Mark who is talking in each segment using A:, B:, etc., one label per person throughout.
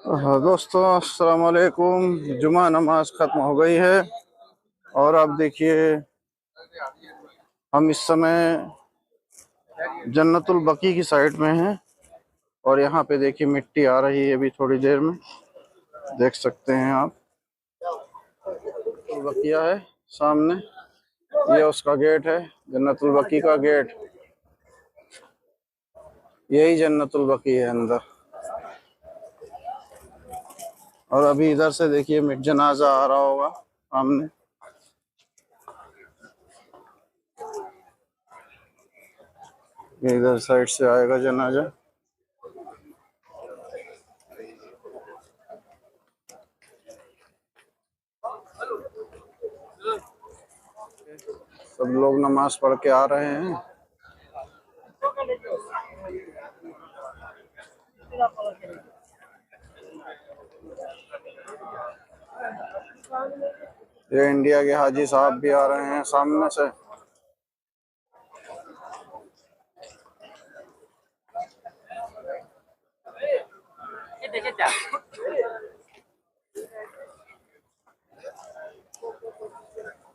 A: दोस्तों अस्सलाम वालेकुम। जुमा नमाज ख़त्म हो गई है और आप देखिए हम इस समय जन्नतुल बकी की साइड में हैं और यहाँ पे देखिए मिट्टी आ रही है अभी थोड़ी देर में, देख सकते हैं आप। जन्नतुल बकिया है सामने, ये उसका गेट है, जन्नतुल बकी का गेट। यही जन्नतुल बकी है अंदर। और अभी इधर से देखिए जनाजा आ रहा होगा सामने। ये इधर साइड से आएगा जनाजा। सब लोग नमाज पढ़ के आ रहे हैं। ये इंडिया के हाजी साहब भी आ रहे हैं सामने से।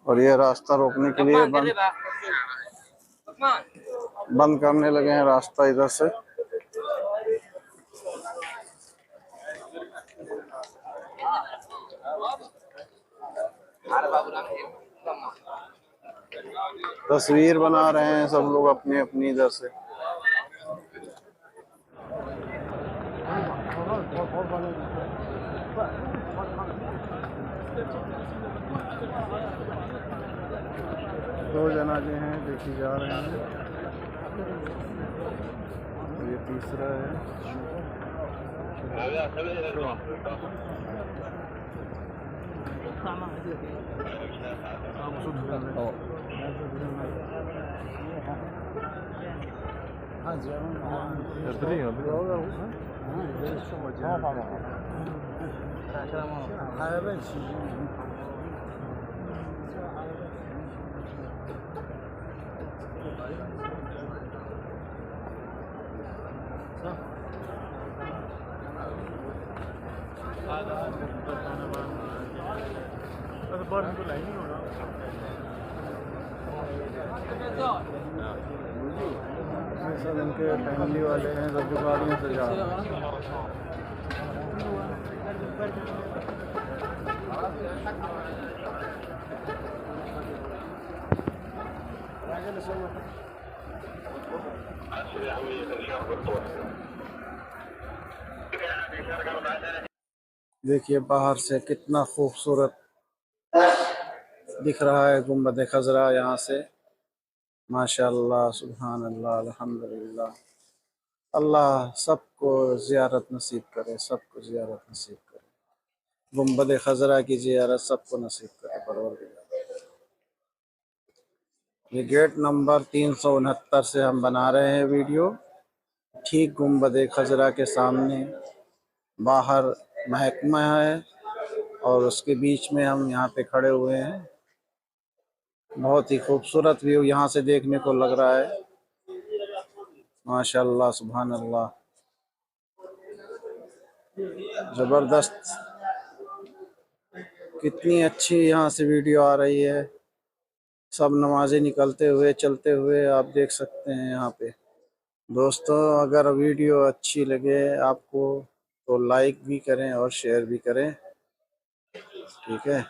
A: और ये रास्ता रोकने के लिए बंद करने लगे हैं रास्ता इधर से। तस्वीर बना रहे हैं सब लोग अपनी अपनी इधर से। दो जनाजे हैं देखी जा रहे हैं, ये तीसरा है। सब इनके फैमिली वाले हैं, सब गाड़ियों से जा रहे हैं। देखिए बाहर से कितना खूबसूरत दिख रहा है गुंबद खजरा यहाँ से। माशाअल्लाह, सुभान अल्लाह, अल्हम्दुलिल्लाह। अल्लाह सबको ज़ियारत नसीब करे, सबको ज़ियारत नसीब करे। गुंबद खजरा की ज़ियारत सबको नसीब करे परवरदिगार। ये गेट नंबर 369 से हम बना रहे हैं वीडियो। ठीक गुंबद खजरा के सामने बाहर महकमा है और उसके बीच में हम यहाँ पे खड़े हुए हैं। बहुत ही खूबसूरत व्यू यहाँ से देखने को लग रहा है। माशाअल्लाह, सुभान अल्लाह, ज़बरदस्त। कितनी अच्छी यहाँ से वीडियो आ रही है। सब नमाज़ें निकलते हुए चलते हुए आप देख सकते हैं यहाँ पे। दोस्तों अगर वीडियो अच्छी लगे आपको तो लाइक भी करें और शेयर भी करें, ठीक है।